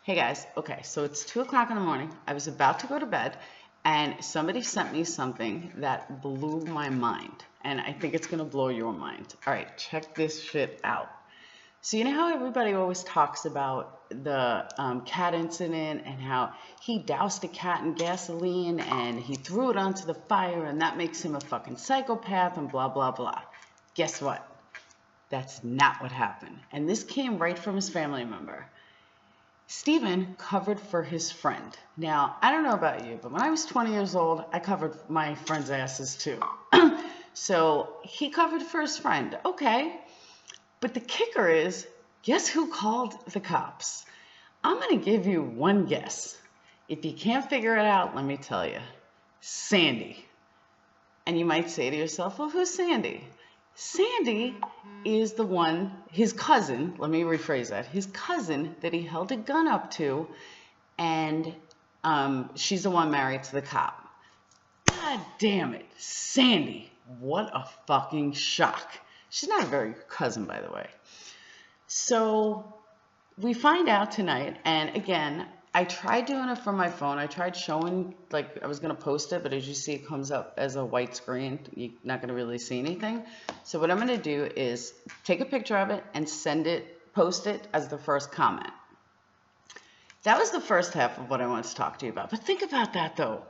Hey guys, okay, so it's 2 o'clock in the morning. I was about to go to bed and somebody sent me something that blew my mind. And I think it's gonna blow your mind. All right, check this shit out. So you know how everybody always talks about the cat incident and how he doused a cat in gasoline and he threw it onto the fire and that makes him a fucking psychopath and blah, blah, blah. Guess what? That's not what happened. And this came right from his family member. Stephen covered for his friend. Now, I don't know about you, but when I was 20 years old, I covered my friends' asses too. So he covered for his friend. Okay. But the kicker is, guess who called the cops? I'm going to give you one guess. If you can't figure it out, let me tell you. Sandy. And you might say to yourself, well, who's Sandy? Sandy is the one, his cousin, let me rephrase that, his cousin that he held a gun up to, and she's the one married to the cop. God damn it, Sandy, what a fucking shock. She's not a very good cousin, by the way. So we find out tonight, and again, I tried doing it from my phone. I tried showing, like, I was going to post it, but as you see, it comes up as a white screen. You're not going to really see anything. So what I'm going to do is take a picture of it and send it, post it as the first comment. That was the first half of what I wanted to talk to you about. But think about that, though.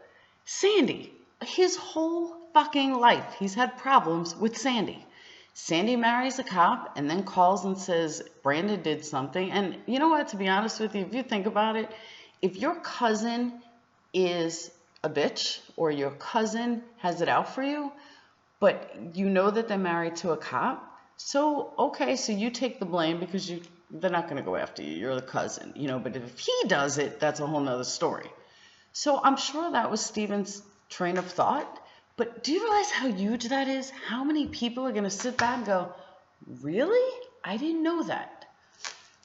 Sandy, his whole fucking life, he's had problems with Sandy. Sandy marries a cop and then calls and says Brandon did something. And you know what, to be honest with you, if you think about it, if your cousin is a bitch or your cousin has it out for you, but you know that they're married to a cop, so okay, so you take the blame because they're not going to go after you. You're the cousin, you know, but if he does it, that's a whole nother story. So I'm sure that was Stephen's train of thought. But do you realize how huge that is? How many people are going to sit back and go, really? I didn't know that.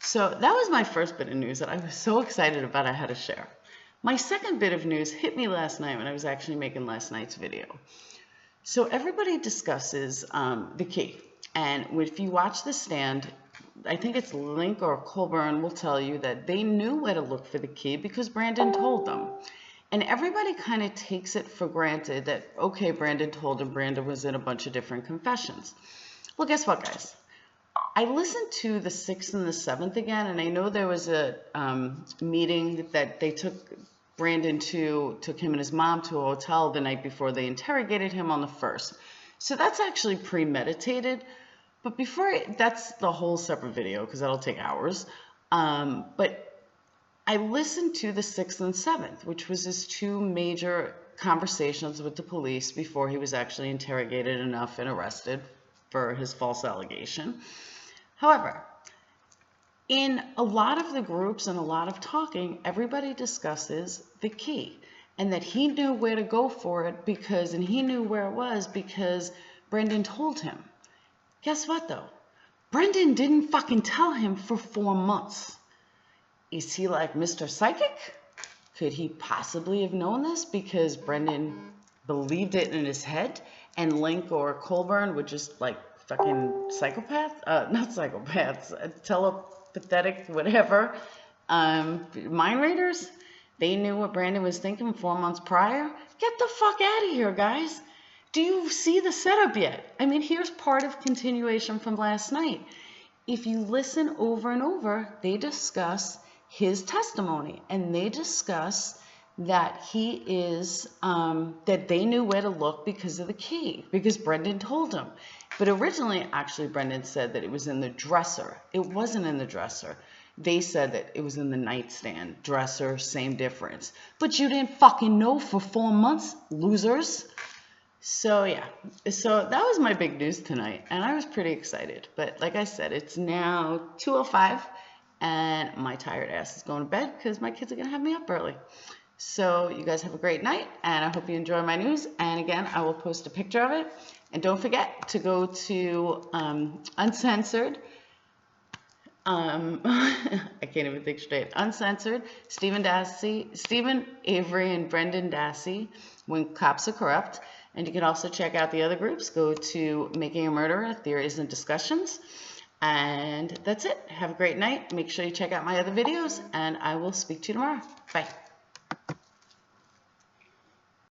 So that was my first bit of news that I was so excited about I had to share. My second bit of news hit me last night when I was actually making last night's video. So everybody discusses the key. And if you watch The Stand, I think it's Link or Colburn will tell you that they knew where to look for the key because Brandon told them. And everybody kind of takes it for granted that, okay, Brandon told him. Brandon was in a bunch of different confessions. Well, guess what, guys? I listened to the 6th and the 7th again, and I know there was a meeting that they took Brandon took him and his mom to a hotel the night before they interrogated him on the 1st. So that's actually premeditated. But that's the whole separate video because that'll take hours. But I listened to the 6th and 7th, which was his two major conversations with the police before he was actually interrogated enough and arrested for his false allegation. However, in a lot of the groups and a lot of talking, everybody discusses the key and that he knew where to go for it and he knew where it was because Brendan told him. Guess what, though? Brendan didn't fucking tell him for 4 months. Is he like Mr. Psychic? Could he possibly have known this because Brendan believed it in his head and Link or Colburn were just like fucking psychopaths? Not psychopaths, telepathetic, whatever. Mind readers? They knew what Brandon was thinking 4 months prior? Get the fuck out of here, guys. Do you see the setup yet? I mean, here's part of continuation from last night. If you listen over and over, they discuss his testimony and they discuss that he is that they knew where to look because of the key, because Brendan told him. But originally, actually, Brendan said that it was in the dresser. It wasn't in the dresser. They said that it was in the nightstand. Dresser, same difference. But you didn't fucking know for 4 months, losers. So yeah, so that was my big news tonight, and I was pretty excited. But like I said, it's now 2:05, and my tired ass is going to bed because my kids are going to have me up early. So you guys have a great night, and I hope you enjoy my news. And again, I will post a picture of it. And don't forget to go to Uncensored. I can't even think straight. Uncensored, Stephen Avery, and Brendan Dassey, When Cops Are Corrupt. And you can also check out the other groups. Go to Making a Murderer, Theories and Discussions. And that's it. Have a great night. Make sure you check out my other videos, and I will speak to you tomorrow. Bye.